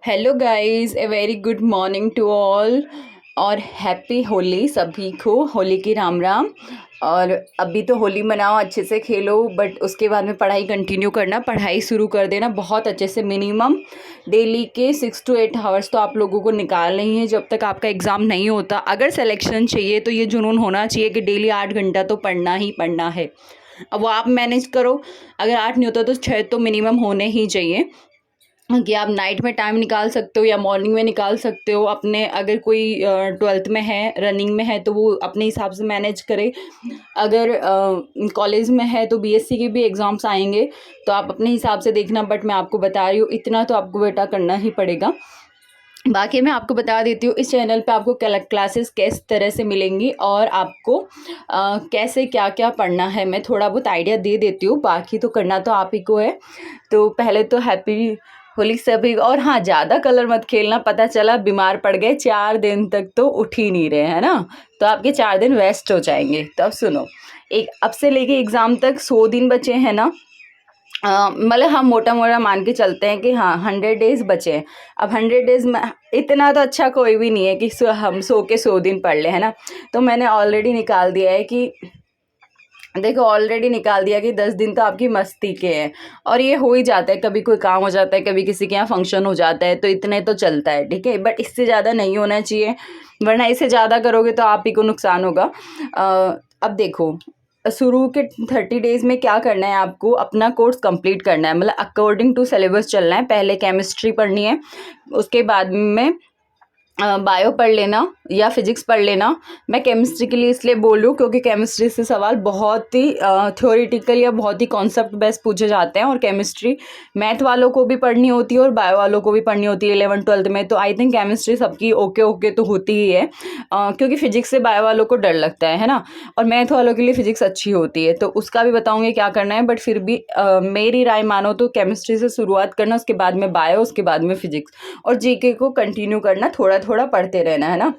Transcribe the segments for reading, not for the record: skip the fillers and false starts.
Hello guys, a very good morning to all और happy Holi सभी को। होली की राम राम। और अभी तो होली मनाओ, अच्छे से खेलो, बट उसके बाद में पढ़ाई कंटिन्यू करना, पढ़ाई शुरू कर देना बहुत अच्छे से। मिनिमम डेली के 6 to 8 आवर्स तो आप लोगों को निकालने ही है जब तक आपका एग्ज़ाम नहीं होता। अगर सिलेक्शन चाहिए तो ये जुनून होना चाहिए कि डेली 8 घंटा तो पढ़ना ही पढ़ना है। अब वो आप मैनेज करो, अगर 8 नहीं होता तो 6 तो मिनिमम होने ही चाहिए। कि आप नाइट में टाइम निकाल सकते हो या मॉर्निंग में निकाल सकते हो अपने। अगर कोई 12th में है, रनिंग में है, तो वो अपने हिसाब से मैनेज करे। अगर कॉलेज में है तो बीएससी के भी एग्ज़ाम्स आएंगे, तो आप अपने हिसाब से देखना। बट मैं आपको बता रही हूँ, इतना तो आपको बेटा करना ही पड़ेगा। बाकी मैं आपको बता देती हूँ, इस चैनल पे आपको क्लासेस किस तरह से मिलेंगी और आपको कैसे क्या क्या पढ़ना है, मैं थोड़ा बहुत आइडिया दे देती हूँ। बाकी तो करना तो आप ही को है। तो पहले तो हैप्पी होली सभी। और हाँ, ज़्यादा कलर मत खेलना, पता चला बीमार पड़ गए, 4 दिन तक तो उठ ही नहीं रहे, है ना। तो आपके 4 दिन वेस्ट हो जाएंगे। तो अब सुनो, एक अब से लेके एग्ज़ाम तक 100 दिन बचे हैं ना। मतलब हम मोटा मोटा मान के चलते हैं कि हाँ 100 डेज बचे हैं। अब 100 डेज में इतना तो अच्छा कोई भी नहीं है कि हम 100 के 100 दिन पढ़ ले, है ना। तो मैंने ऑलरेडी निकाल दिया है कि देखो, ऑलरेडी निकाल दिया कि 10 दिन तो आपकी मस्ती के हैं। और ये हो ही जाता है, कभी कोई काम हो जाता है, कभी किसी के यहाँ फंक्शन हो जाता है, तो इतने तो चलता है, ठीक है। बट इससे ज़्यादा नहीं होना चाहिए, वरना इससे ज़्यादा करोगे तो आप ही को नुकसान होगा। अब देखो, शुरू के 30 डेज में क्या करना है, आपको अपना कोर्स कंप्लीट करना है, मतलब अकॉर्डिंग टू सिलेबस चलना है। पहले केमिस्ट्री पढ़नी है, उसके बाद में बायो पढ़ लेना या फिजिक्स पढ़ लेना। मैं केमिस्ट्री के लिए इसलिए बोल रही हूँ क्योंकि केमिस्ट्री से सवाल बहुत ही थ्योरेटिकल या बहुत ही कॉन्सेप्ट बेस्ड पूछे जाते हैं। और केमिस्ट्री मैथ वालों को भी पढ़नी होती है और बायो वालों को भी पढ़नी होती है 11th-12th में। तो आई थिंक केमिस्ट्री सबकी ओके ओके तो होती ही है, क्योंकि फिजिक्स से बायो वालों को डर लगता है ना। और मैथ वालों के लिए फिजिक्स अच्छी होती है, तो उसका भी बताऊँगी क्या करना है। बट फिर भी मेरी राय मानो तो केमिस्ट्री से शुरुआत करना, उसके बाद में बायो, उसके बाद में फिजिक्स, और जीके को कंटिन्यू करना, थोड़ा थोड़ा पढ़ते रहना, है ना।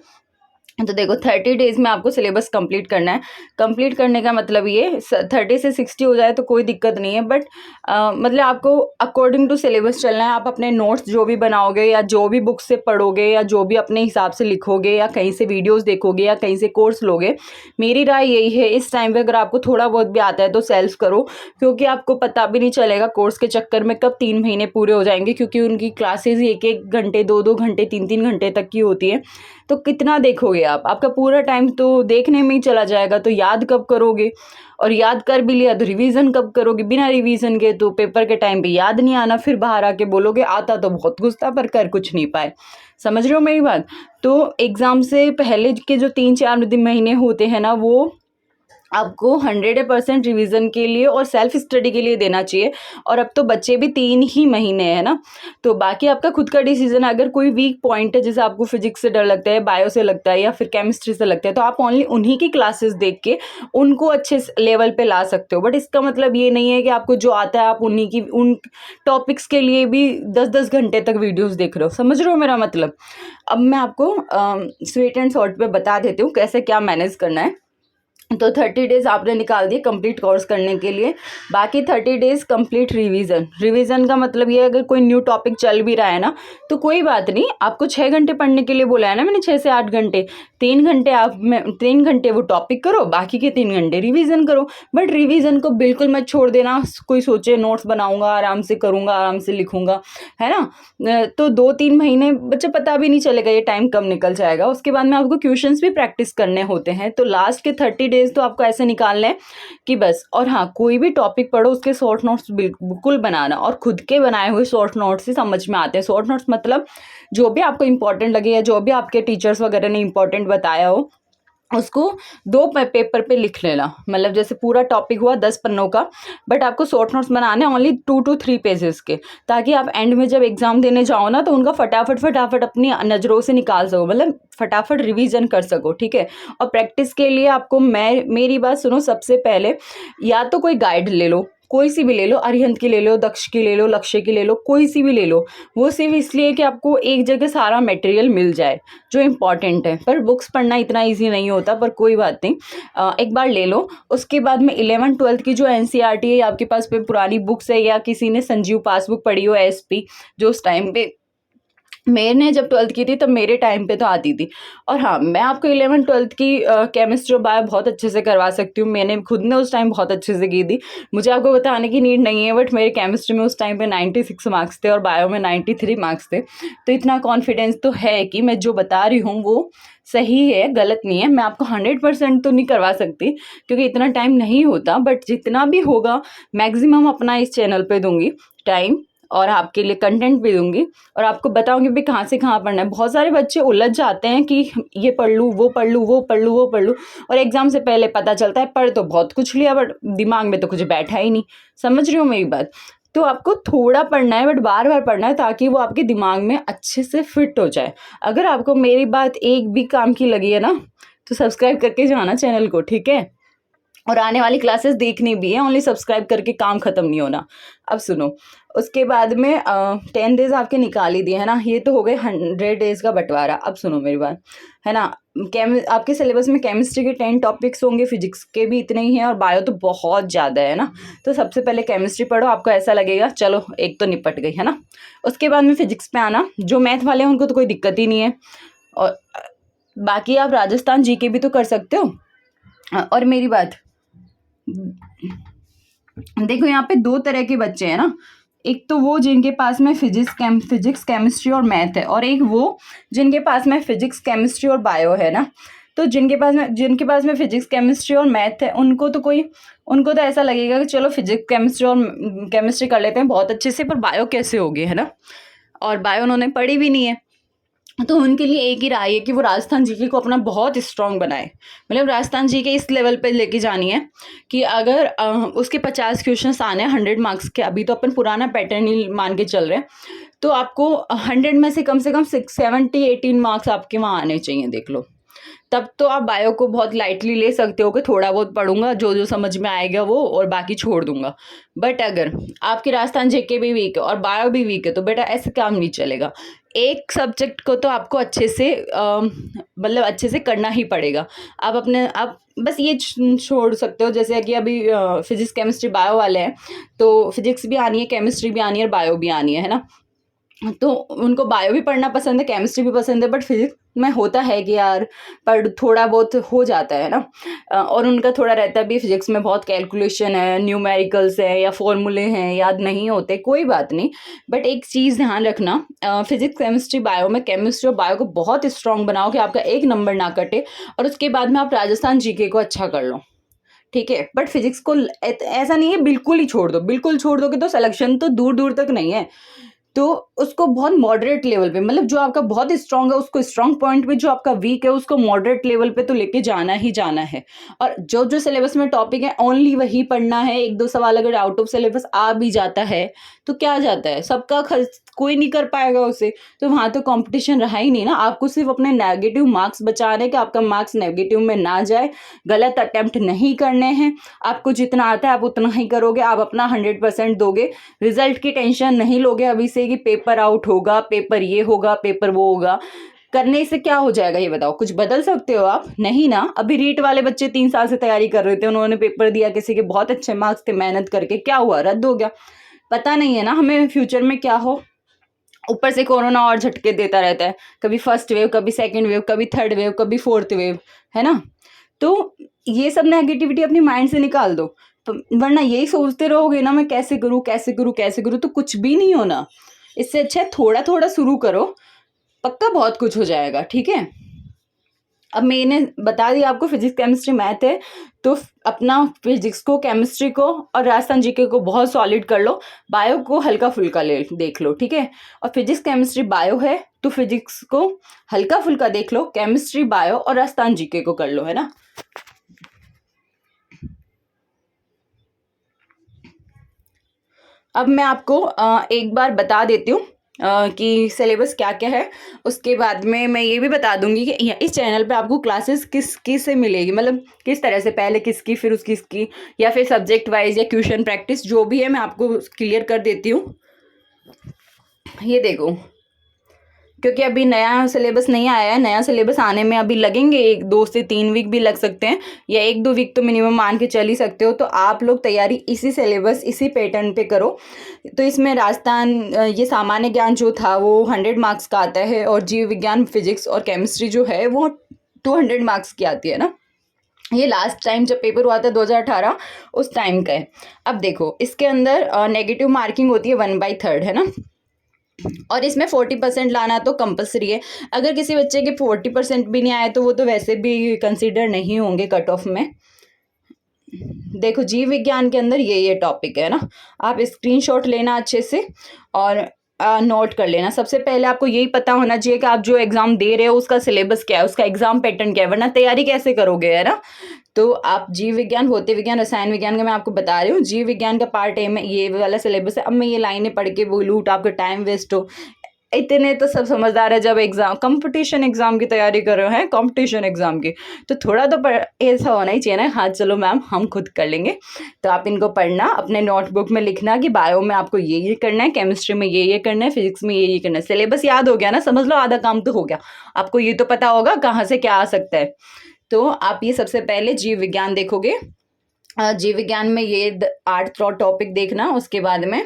तो देखो, 30 डेज में आपको सिलेबस कंप्लीट करना है। कंप्लीट करने का मतलब ये 30 से 60 हो जाए तो कोई दिक्कत नहीं है, बट मतलब आपको अकॉर्डिंग टू सिलेबस चलना है। आप अपने नोट्स जो भी बनाओगे या जो भी बुक से पढ़ोगे या जो भी अपने हिसाब से लिखोगे या कहीं से वीडियोस देखोगे या कहीं से कोर्स लोगे, मेरी राय यही है इस टाइम पे, अगर आपको थोड़ा बहुत भी आता है तो सेल्फ करो, क्योंकि आपको पता भी नहीं चलेगा कोर्स के चक्कर में कब 3 महीने पूरे हो जाएंगे। क्योंकि उनकी क्लासेज 1-1 घंटे, 2-2 घंटे, 3-3 घंटे तक की होती है। तो कितना देखोगे आप, आपका पूरा टाइम तो देखने में ही चला जाएगा। तो याद कब करोगे, और याद कर भी लिया तो रिवीजन कब करोगे। बिना रिवीजन के तो पेपर के टाइम पे याद नहीं आना, फिर बाहर आके बोलोगे आता तो बहुत कुछ था पर कर कुछ नहीं पाए। समझ रहे हो मेरी बात। तो एग्जाम से पहले के जो 3-4 महीने होते हैं ना, वो आपको 100% रिवीजन के लिए और सेल्फ स्टडी के लिए देना चाहिए। और अब तो बच्चे भी 3 ही महीने हैं ना, तो बाकी आपका खुद का डिसीजन है। अगर कोई वीक पॉइंट है, जैसे आपको फिजिक्स से डर लगता है, बायो से लगता है या फिर केमिस्ट्री से लगता है, तो आप ओनली उन्हीं की क्लासेस देख के उनको अच्छे लेवल पे ला सकते हो। बट इसका मतलब ये नहीं है कि आपको जो आता है आप उन्हीं की उन टॉपिक्स के लिए भी 10-10 घंटे तक वीडियोस देख रहे हो। समझ रहे हो मेरा मतलब। अब मैं आपको स्वीट एंड शॉर्ट पे बता देती हूँ कैसे क्या मैनेज करना है। तो 30 डेज आपने निकाल दिए कंप्लीट कोर्स करने के लिए। बाकी 30 डेज कंप्लीट रिवीजन। रिवीजन का मतलब ये, अगर कोई न्यू टॉपिक चल भी रहा है ना, तो कोई बात नहीं, आपको 6 घंटे पढ़ने के लिए बोला है ना मैंने, 6 से 8 घंटे। 3 घंटे आप 3 घंटे वो टॉपिक करो, बाकी के 3 घंटे रिवीजन करो। बट रिवीजन को बिल्कुल मत छोड़ देना। कोई सोचे नोट्स बनाऊंगा, आराम से करूंगा, आराम से लिखूंगा, है ना। तो 2-3 महीने बच्चे पता भी नहीं चलेगा ये टाइम कब निकल जाएगा। उसके बाद में आपको क्वेश्चंस भी प्रैक्टिस करने होते हैं। तो लास्ट के 30 डेज तो आपको ऐसे निकालने हैं कि बस। और हाँ, कोई भी टॉपिक पढ़ो उसके शॉर्ट नोट्स बिल्कुल बनाना, और खुद के बनाए हुए शॉर्ट नोट्स ही समझ में आते हैं। शॉर्ट नोट्स मतलब जो भी आपको इंपॉर्टेंट लगे या जो भी आपके टीचर्स वगैरह ने इंपॉर्टेंट बताया हो, उसको 2 पेपर पे लिख लेना। मतलब जैसे पूरा टॉपिक हुआ 10 पन्नों का, बट आपको शॉर्ट नोट्स बनाने ओनली 2 to 3 पेजेस के, ताकि आप एंड में जब एग्जाम देने जाओ ना, तो उनका फटाफट फटाफट अपनी नज़रों से निकाल सको, मतलब फटाफट रिवीजन कर सको, ठीक है। और प्रैक्टिस के लिए आपको मेरी बात सुनो, सबसे पहले या तो कोई गाइड ले लो, कोई सी भी ले लो, अरिहंत की ले लो, दक्ष की ले लो, लक्ष्य की ले लो, कोई सी भी ले लो। वो सिर्फ इसलिए कि आपको एक जगह सारा मटेरियल मिल जाए जो इम्पॉर्टेंट है। पर बुक्स पढ़ना इतना ईजी नहीं होता, पर कोई बात नहीं, एक बार ले लो। उसके बाद में 11th-12th की जो एनसीईआरटी है, आपके पास पे पुरानी बुक्स है या किसी ने संजीव पासबुक पढ़ी हो, एसपी, जो उस टाइम पे मैंने जब 12th की थी तब मेरे टाइम पे तो आती थी। और हाँ, मैं आपको 11th-12th की केमिस्ट्री और बायो बहुत अच्छे से करवा सकती हूँ। मैंने खुद ने उस टाइम बहुत अच्छे से की थी। मुझे आपको बताने की नीड नहीं है, बट मेरे केमिस्ट्री में उस टाइम पे 96 मार्क्स थे और बायो में 93 मार्क्स थे। तो इतना कॉन्फिडेंस तो है कि मैं जो बता रही हूँ वो सही है, गलत नहीं है। मैं आपको 100% तो नहीं करवा सकती क्योंकि इतना टाइम नहीं होता, बट जितना भी होगा मैक्सिमम अपना इस चैनल पे दूँगी टाइम, और आपके लिए कंटेंट भी दूँगी और आपको बताऊँगी भी कहाँ से कहाँ पढ़ना है। बहुत सारे बच्चे उलझ जाते हैं कि ये पढ़ लूँ, वो पढ़ लूँ, वो पढ़ लूँ, वो पढ़ लूँ, और एग्ज़ाम से पहले पता चलता है पढ़ तो बहुत कुछ लिया बट दिमाग में तो कुछ बैठा ही नहीं। समझ रही हो मेरी बात? तो आपको थोड़ा पढ़ना है बट बार-बार पढ़ना है ताकि वो आपके दिमाग में अच्छे से फिट हो जाए। अगर आपको मेरी बात एक भी काम की लगी है ना, तो सब्सक्राइब करके जाना चैनल को, ठीक है? और आने वाली क्लासेस देखनी भी है, ओनली सब्सक्राइब करके काम खत्म नहीं होना। अब सुनो, उसके बाद में 10 डेज़ आपके निकाल ही दिए, है ना? ये तो हो गए 100 डेज़ का बँटवारा। अब सुनो मेरी बात, है ना? आपके सिलेबस में केमिस्ट्री के 10 टॉपिक्स होंगे, फिजिक्स के भी इतने ही हैं और बायो तो बहुत ज़्यादा है ना? तो सबसे पहले केमिस्ट्री पढ़ो, आपको ऐसा लगेगा चलो एक तो निपट गई, है ना? उसके बाद में फिजिक्स पे आना, जो मैथ वाले हैं उनको तो कोई दिक्कत ही नहीं है। और बाकी आप राजस्थान जीके भी तो कर सकते हो। और मेरी बात, देखो यहाँ पे 2 तरह के बच्चे हैं ना, एक तो वो जिनके पास में फिजिक्स, केमिस्ट्री और मैथ है, और एक वो जिनके पास में फिजिक्स, केमिस्ट्री और बायो है ना। तो जिनके पास में फिजिक्स, केमिस्ट्री और मैथ है, उनको तो ऐसा लगेगा कि चलो फिजिक्स, केमिस्ट्री और केमिस्ट्री कर लेते हैं बहुत अच्छे से, पर बायो कैसे होगी, है ना? और बायो उन्होंने पढ़ी भी नहीं है। तो उनके लिए एक ही राय है कि वो राजस्थान जीके को अपना बहुत स्ट्रॉन्ग बनाए। मतलब राजस्थान जीके इस लेवल पे लेके जानी है कि अगर उसके 50 क्वेश्चंस आने हैं 100 मार्क्स के, अभी तो अपन पुराना पैटर्न ही मान के चल रहे हैं, तो आपको 100 में से कम 70-18 मार्क्स आपके वहाँ आने चाहिए, देख लो। तब तो आप बायो को बहुत लाइटली ले सकते हो कि थोड़ा बहुत पढ़ूंगा, जो जो समझ में आएगा वो, और बाकी छोड़ दूंगा। बट अगर आपकी राजस्थान जीके भी वीक है और बायो भी वीक है तो बेटा ऐसे काम नहीं चलेगा। एक सब्जेक्ट को तो आपको अच्छे से मतलब अच्छे से करना ही पड़ेगा। आप बस ये छोड़ सकते हो, जैसे कि अभी फिजिक्स, केमिस्ट्री, बायो वाले हैं, तो फिजिक्स भी आनी है, केमिस्ट्री भी आनी है और बायो भी आनी है ना? तो उनको बायो भी पढ़ना पसंद है, केमिस्ट्री भी पसंद है, बट फिजिक्स में होता है कि यार पर थोड़ा बहुत हो जाता है ना। और उनका थोड़ा रहता है भी फिजिक्स में बहुत कैलकुलेशन है, न्यूमेरिकल्स है या फॉर्मूले हैं, याद नहीं होते, कोई बात नहीं। बट एक चीज़ ध्यान रखना, फिजिक्स, केमिस्ट्री, बायो में केमिस्ट्री और बायो को बहुत स्ट्रॉन्ग बनाओ कि आपका एक नंबर ना कटे, और उसके बाद में आप राजस्थान जीके को अच्छा कर लो, ठीक है? बट फिजिक्स को ऐसा नहीं है बिल्कुल ही छोड़ दो, बिल्कुल छोड़ दोगे तो सिलेक्शन तो दूर दूर तक नहीं है। तो उसको बहुत मॉडरेट लेवल पे, मतलब जो आपका बहुत स्ट्रांग है उसको स्ट्रांग पॉइंट पे, जो आपका वीक है उसको मॉडरेट लेवल पे तो लेके जाना ही जाना है। और जो जो सिलेबस में टॉपिक है ओनली वही पढ़ना है। एक दो सवाल अगर आउट ऑफ सिलेबस आ भी जाता है तो क्या जाता है, सबका कोई नहीं कर पाएगा उसे, तो वहाँ तो कंपटीशन रहा ही नहीं ना। आपको सिर्फ अपने नेगेटिव मार्क्स बचाने हैं कि आपका मार्क्स नेगेटिव में ना जाए, गलत अटेम्प्ट नहीं करने हैं। आपको जितना आता है आप उतना ही करोगे, आप अपना 100% दोगे, रिजल्ट की टेंशन नहीं लोगे अभी से कि पेपर आउट होगा, पेपर ये होगा, पेपर वो होगा। करने से क्या हो जाएगा ये बताओ? कुछ बदल सकते हो आप? नहीं ना। अभी रीट वाले बच्चे 3 साल से तैयारी कर रहे थे, उन्होंने पेपर दिया, किसी के बहुत अच्छे मार्क्स थे, मेहनत करके, क्या हुआ? रद्द हो गया। पता नहीं है ना हमें फ्यूचर में क्या हो। ऊपर से कोरोना और झटके देता रहता है, कभी फर्स्ट वेव, कभी सेकंड वेव, कभी थर्ड वेव, कभी फोर्थ वेव, है ना? तो ये सब नेगेटिविटी अपनी माइंड से निकाल दो। तो वरना यही सोचते रहोगे ना, मैं कैसे करूँ, कैसे करूँ, कैसे करूँ, तो कुछ भी नहीं होना। इससे अच्छा है थोड़ा थोड़ा शुरू करो, पक्का बहुत कुछ हो जाएगा, ठीक है? अब मैंने बता दिया आपको फिजिक्स, केमिस्ट्री, मैथ है, तो अपना फिजिक्स को, केमिस्ट्री को और राजस्थान जीके को बहुत सॉलिड कर लो। बायो को हल्का फुल्का ले देख लो, ठीक है? और फिजिक्स, केमिस्ट्री, बायो है तो फिजिक्स को हल्का फुल्का देख लो, केमिस्ट्री, बायो और राजस्थान जीके को कर लो, है ना? अब मैं आपको एक बार बता देती हूँ कि सिलेबस क्या क्या है। उसके बाद में मैं ये भी बता दूंगी कि इस चैनल पे आपको क्लासेस किस से मिलेगी, मतलब किस तरह से, पहले किसकी फिर उसकी किसकी, या फिर सब्जेक्ट वाइज या क्वेश्चन प्रैक्टिस, जो भी है मैं आपको क्लियर कर देती हूँ। ये देखो, क्योंकि अभी नया सिलेबस नहीं आया है, नया सिलेबस आने में अभी लगेंगे 1-2 से 3 वीक भी लग सकते हैं, या 1-2 वीक तो मिनिमम मान के चल ही सकते हो। तो आप लोग तैयारी इसी सिलेबस इसी पैटर्न पे करो। तो इसमें राजस्थान ये सामान्य ज्ञान जो था वो 100 मार्क्स का आता है, और जीव विज्ञान, फिजिक्स और केमिस्ट्री जो है वो 200 मार्क्स की आती है ना। ये लास्ट टाइम जब पेपर हुआ था 2018 उस टाइम का है। अब देखो इसके अंदर नेगेटिव मार्किंग होती है 1/3 है ना, और इसमें 40% लाना तो कंपलसरी है। अगर किसी बच्चे के 40% भी नहीं आए तो वो तो वैसे भी कंसीडर नहीं होंगे कट ऑफ में। देखो जीव विज्ञान के अंदर ये टॉपिक है ना, आप स्क्रीनशॉट लेना अच्छे से और नोट कर लेना। सबसे पहले आपको यही पता होना चाहिए कि आप जो एग्ज़ाम दे रहे हो उसका सिलेबस क्या है, उसका एग्ज़ाम पैटर्न क्या है, वरना तैयारी कैसे करोगे, है ना। तो आप जीव विज्ञान, भौतिक विज्ञान, रसायन विज्ञान का मैं आपको बता रही हूँ। जीव विज्ञान का पार्ट ए में ये वाला सिलेबस है। अब मैं ये लाइनें पढ़ के बोलूँ तो आपका टाइम वेस्ट हो। इतने तो सब समझदार है, जब एग्जाम कंपटीशन एग्जाम की तैयारी कर रहे हैं, कंपटीशन एग्जाम की, तो थोड़ा तो ऐसा होना ही चाहिए ना, हाँ चलो मैम हम खुद कर लेंगे। तो आप इनको पढ़ना, अपने नोटबुक में लिखना कि बायो में आपको ये करना है, केमिस्ट्री में ये करना है, फिजिक्स में ये करना है। सिलेबस याद हो गया ना, समझ लो आधा काम तो हो गया। आपको ये तो पता होगा कहाँ से क्या आ सकता है। तो आप ये सबसे पहले जीव विज्ञान देखोगे। जीव विज्ञान में ये 8 टॉपिक देखना। उसके बाद में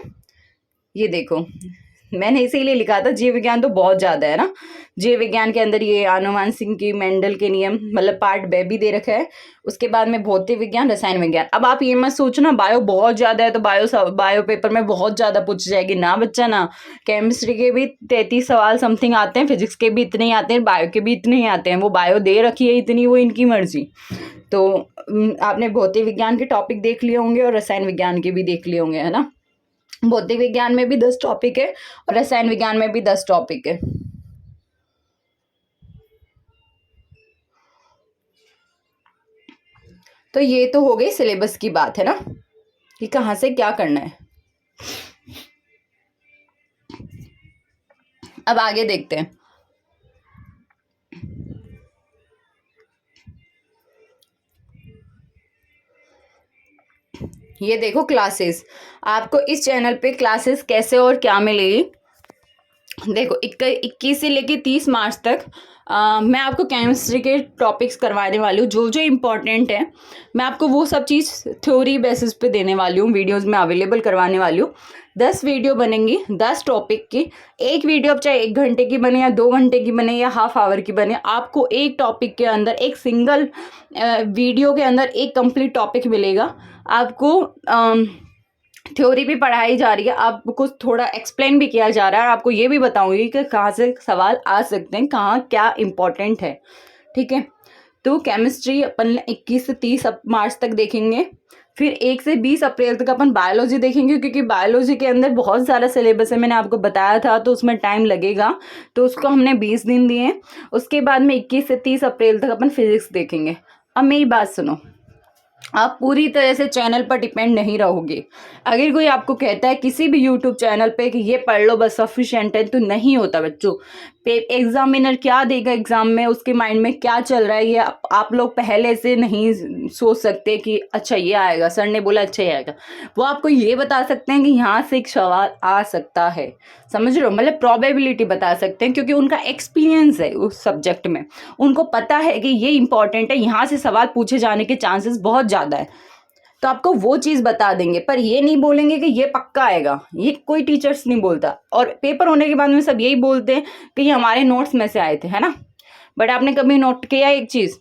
ये देखो, मैंने इसीलिए लिखा था जीव विज्ञान तो बहुत ज़्यादा है ना। जीव विज्ञान के अंदर ये आनुवंशिकी, मेंडल के नियम, मतलब पार्ट बे भी दे रखा है। उसके बाद में भौतिक विज्ञान, रसायन विज्ञान। अब आप ये मत सोचना बायो बहुत ज़्यादा है तो बायो पेपर में बहुत ज़्यादा पूछ जाएगी, ना बच्चा ना। केमिस्ट्री के भी 33 सवाल समथिंग आते हैं, फिजिक्स के भी इतने ही आते हैं, बायो के भी इतने ही आते हैं। वो बायो दे रखी है इतनी, वो इनकी मर्जी। तो आपने भौतिक विज्ञान के टॉपिक देख लिए होंगे और रसायन विज्ञान के भी देख लिए होंगे, है ना। भौतिक विज्ञान में भी 10 टॉपिक है और रसायन विज्ञान में भी 10 टॉपिक है। तो ये तो हो गई सिलेबस की बात, है ना, कि कहाँ से क्या करना है। अब आगे देखते हैं। ये देखो क्लासेस, आपको इस चैनल पे क्लासेस कैसे और क्या मिलेगी। देखो 21 से लेके 30 मार्च तक मैं आपको केमिस्ट्री के टॉपिक्स करवाने वाली हूँ, जो जो इम्पोर्टेंट है। मैं आपको वो सब चीज़ थ्योरी बेसिस पे देने वाली हूँ, वीडियोस में अवेलेबल करवाने वाली हूँ। 10 वीडियो बनेंगी 10 टॉपिक की। एक वीडियो अब चाहे 1 घंटे की बने या 2 घंटे की बने या हाफ आवर की बने, आपको एक टॉपिक के अंदर, एक सिंगल वीडियो के अंदर एक कंप्लीट टॉपिक मिलेगा। आपको थ्योरी भी पढ़ाई जा रही है, आपको थोड़ा एक्सप्लेन भी किया जा रहा है, और आपको ये भी बताऊंगी कि कहाँ से सवाल आ सकते हैं, कहाँ क्या इम्पोर्टेंट है, ठीक है। तो केमिस्ट्री अपन 21 से 30 मार्च तक देखेंगे। फिर 1 से 20 अप्रैल तक अपन बायोलॉजी देखेंगे, क्योंकि बायोलॉजी के अंदर बहुत सारा सिलेबस है, मैंने आपको बताया था, तो उसमें टाइम लगेगा, तो उसको हमने 20 दिन दिए। उसके बाद में 21 से 30 अप्रैल तक अपन फिजिक्स देखेंगे। अब मेरी बात सुनो, आप पूरी तरह से चैनल पर डिपेंड नहीं रहोगे। अगर कोई आपको कहता है किसी भी यूट्यूब चैनल पे कि ये पढ़ लो बस सफिशिएंट है, तो नहीं होता बच्चों। एग्जामिनर क्या देगा एग्जाम में, उसके माइंड में क्या चल रहा है, ये आप लोग पहले से नहीं सोच सकते कि अच्छा ये आएगा, सर ने बोला अच्छा ये आएगा। वो आपको ये बता सकते हैं कि यहाँ से एक सवाल आ सकता है, समझ रहे हो, मतलब प्रोबेबिलिटी बता सकते हैं, क्योंकि उनका एक्सपीरियंस है उस सब्जेक्ट में। उनको पता है कि ये इंपॉर्टेंट है, यहाँ से सवाल पूछे जाने के चांसेस बहुत ज़्यादा है, तो आपको वो चीज़ बता देंगे। पर ये नहीं बोलेंगे कि ये पक्का आएगा, ये कोई टीचर्स नहीं बोलता। और पेपर होने के बाद में सब यही बोलते हैं कि ये हमारे नोट्स में से आए थे, है ना। बट आपने कभी नोट किया एक चीज़,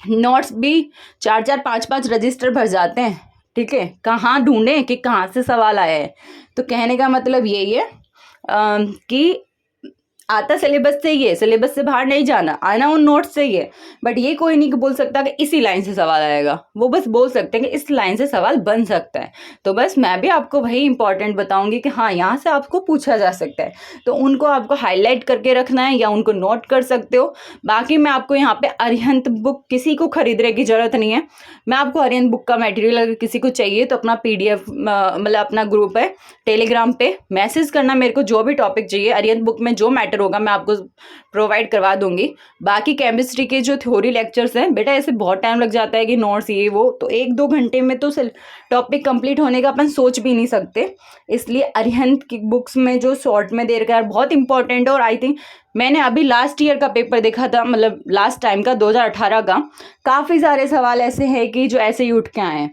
नोट्स भी 4-4 5-5 रजिस्टर भर जाते हैं, ठीक है। कहाँ ढूंढें कि कहाँ से सवाल आया है। तो कहने का मतलब यही है कि आता सिलेबस से ही है, सिलेबस से बाहर नहीं जाना, आना उन नोट्स से ही है। बट ये कोई नहीं बोल सकता कि इसी लाइन से सवाल आएगा, वो बस बोल सकते हैं कि इस लाइन से सवाल बन सकता है। तो बस मैं भी आपको वही इंपॉर्टेंट बताऊंगी कि हाँ यहाँ से आपको पूछा जा सकता है, तो उनको आपको हाईलाइट करके रखना है या उनको नोट कर सकते हो। बाकी मैं आपको यहाँ पे अरिहंत बुक किसी को खरीदने की जरूरत नहीं है। मैं आपको अरिहंत बुक का मटेरियल अगर किसी को चाहिए तो अपना PDF मतलब अपना ग्रुप है टेलीग्राम पे, मैसेज करना मेरे को, जो भी टॉपिक चाहिए अरिहंत बुक में जो मैटर बेटर होगा, मैं आपको प्रोवाइड करवा दूंगी। बाकी केमिस्ट्री के जो थ्योरी लेक्चर्स हैं बेटा, ऐसे बहुत टाइम लग जाता है कि नोट्स ये वो, तो 1-2 घंटे में तो टॉपिक कंप्लीट होने का अपन सोच भी नहीं सकते। इसलिए अरिहंत की बुक्स में जो शॉर्ट में दे रखा है बहुत इंपॉर्टेंट है। और आई थिंक मैंने अभी लास्ट ईयर का पेपर देखा था, मतलब लास्ट टाइम का 2018 का, काफ़ी सारे सवाल ऐसे हैं कि जो ऐसे ही उठ के आए हैं।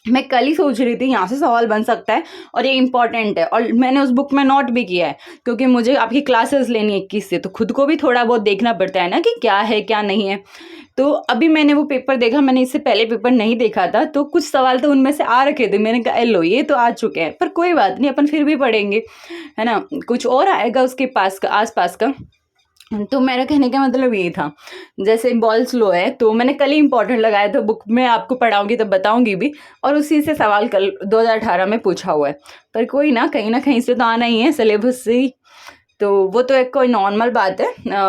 मैं कल ही सोच रही थी यहाँ से सवाल बन सकता है और ये इंपॉर्टेंट है, और मैंने उस बुक में नोट भी किया है, क्योंकि मुझे आपकी क्लासेस लेनी है 21 से, तो खुद को भी थोड़ा बहुत देखना पड़ता है ना कि क्या है क्या नहीं है। तो अभी मैंने वो पेपर देखा, मैंने इससे पहले पेपर नहीं देखा था, तो कुछ सवाल तो उनमें से आ रखे थे, मैंने कहा लो ये तो आ चुके हैं, पर कोई बात नहीं, अपन फिर भी पढ़ेंगे, है ना, कुछ और आएगा उसके पास का, आस पास का। तो मेरा कहने का मतलब ये था, जैसे बॉल्स लो है, तो मैंने कल ही इंपॉर्टेंट लगाया था, बुक में आपको पढ़ाऊंगी तो बताऊंगी भी, और उसी से सवाल कल 2018 में पूछा हुआ है। पर कोई ना कहीं से तो आना ही है, सिलेबस से ही, तो वो तो एक कोई नॉर्मल बात है।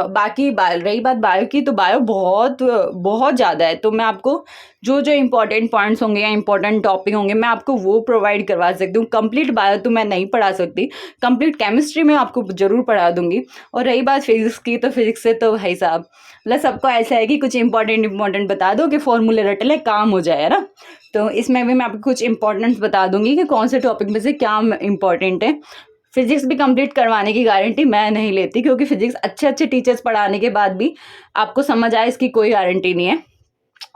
बाकी रही बात बायो की, तो बायो बहुत बहुत ज़्यादा है, तो मैं आपको जो जो इंपॉर्टेंट पॉइंट्स होंगे या इंपॉर्टेंट टॉपिक होंगे मैं आपको वो प्रोवाइड करवा सकती हूँ। कंप्लीट बायो तो मैं नहीं पढ़ा सकती, कंप्लीट केमिस्ट्री में आपको ज़रूर पढ़ा दूंगी। और रही बात फिजिक्स की, तो फिजिक्स से तो भाई साहब, मतलब सबको ऐसा है कि कुछ इंपॉर्टेंट बता दो कि फॉर्मूले रट ले, काम हो जाए, है ना। तो इसमें भी मैं आपको कुछ इंपॉर्टेंट्स बता दूंगी कि कौन से टॉपिक में से क्या इंपॉर्टेंट है। फिजिक्स भी कंप्लीट करवाने की गारंटी मैं नहीं लेती, क्योंकि फिजिक्स अच्छे अच्छे टीचर्स पढ़ाने के बाद भी आपको समझ आए इसकी कोई गारंटी नहीं है।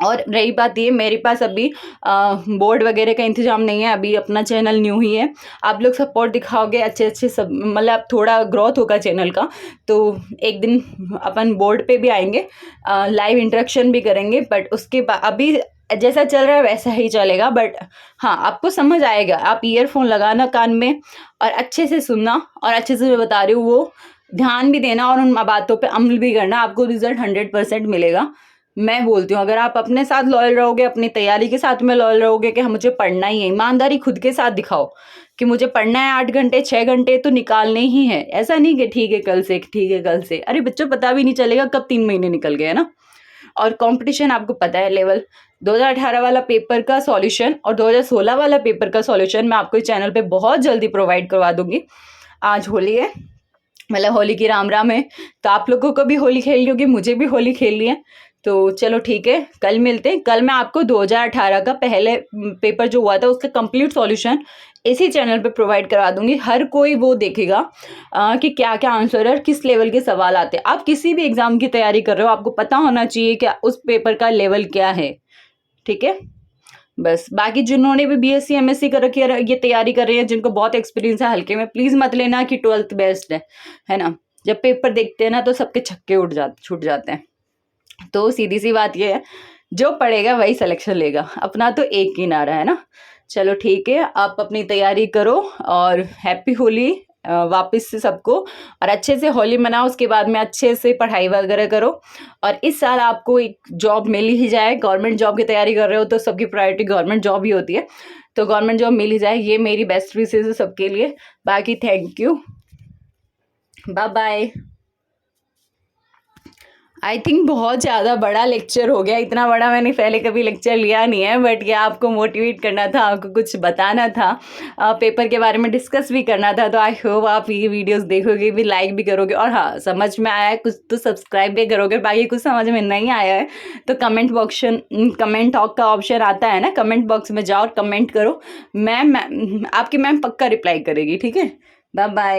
और रही बात ये, मेरे पास अभी बोर्ड वगैरह का इंतजाम नहीं है, अभी अपना चैनल न्यू ही है। आप लोग सपोर्ट दिखाओगे, अच्छे अच्छे सब, मतलब थोड़ा ग्रोथ होगा चैनल का, तो एक दिन अपन बोर्ड पे भी आएंगे, लाइव इंटरेक्शन भी करेंगे। बट उसके बाद अभी जैसा चल रहा है वैसा ही चलेगा, बट हाँ आपको समझ आएगा। आप ईयरफोन लगाना कान में और अच्छे से सुनना, और अच्छे से मैं बता रही हूँ वो ध्यान भी देना, और उन बातों पे अमल भी करना, आपको रिजल्ट 100% मिलेगा। मैं बोलती हूँ, अगर आप अपने साथ लॉयल रहोगे, अपनी तैयारी के साथ में लॉयल रहोगे कि हाँ मुझे पढ़ना ही है, ईमानदारी खुद के साथ दिखाओ कि मुझे पढ़ना है, 8 घंटे 6 घंटे तो निकालने ही है। ऐसा नहीं कि ठीक है कल से, ठीक है कल से, अरे बच्चों पता भी नहीं चलेगा कब 3 महीने निकल गए, है ना। और कंपटीशन आपको पता है लेवल, 2018 वाला पेपर का सॉल्यूशन और 2016 वाला पेपर का सॉल्यूशन मैं आपको इस चैनल पे बहुत जल्दी प्रोवाइड करवा दूंगी। आज होली है, मतलब होली की राम राम है, तो आप लोगों को भी होली खेलनी होगी, मुझे भी होली खेलनी है। तो चलो ठीक है, कल मिलते हैं। कल मैं आपको 2018 का पहले पेपर जो हुआ था उसका कंप्लीट सॉल्यूशन इसी चैनल पे प्रोवाइड करवा दूंगी। हर कोई वो देखेगा कि क्या क्या आंसर है, किस लेवल के सवाल आते हैं। आप किसी भी एग्जाम की तैयारी कर रहे हो, आपको पता होना चाहिए कि उस पेपर का लेवल क्या है, ठीक है। बस बाकी जिन्होंने भी बीएससी एमएससी कर रखी है, ये तैयारी कर रहे हैं, जिनको बहुत एक्सपीरियंस है, हल्के में प्लीज मत लेना कि 12th बेस्ट है ना। जब पेपर देखते हैं ना तो सबके छक्के छूट जाते हैं। तो सीधी सी बात ये है, जो पढ़ेगा वही सिलेक्शन लेगा, अपना तो एक ही नारा है ना। चलो ठीक है, आप अपनी तैयारी करो, और हैप्पी होली वापस से सबको, और अच्छे से होली मनाओ। उसके बाद में अच्छे से पढ़ाई वगैरह करो, और इस साल आपको एक जॉब मिल ही जाए। गवर्नमेंट जॉब की तैयारी कर रहे हो तो सबकी प्रायोरिटी गवर्नमेंट जॉब ही होती है, तो गवर्नमेंट जॉब मिल ही जाए, ये मेरी बेस्ट विशेस है सबके लिए। बाकी thank you, bye bye. I think बहुत ज़्यादा बड़ा लेक्चर हो गया, इतना बड़ा मैंने पहले कभी लेक्चर लिया नहीं है, बट ये आपको मोटिवेट करना था, आपको कुछ बताना था, पेपर के बारे में डिस्कस भी करना था। तो आई होप आप ये वीडियोस देखोगे भी, लाइक भी करोगे, और हाँ समझ में आया है कुछ तो सब्सक्राइब भी करोगे। बाकी कुछ समझ में नहीं आया है तो कमेंट टॉक का ऑप्शन आता है ना, कमेंट बॉक्स में जाओ और कमेंट करो, मैम आपकी मैम पक्का रिप्लाई करेगी, ठीक है। Bye bye.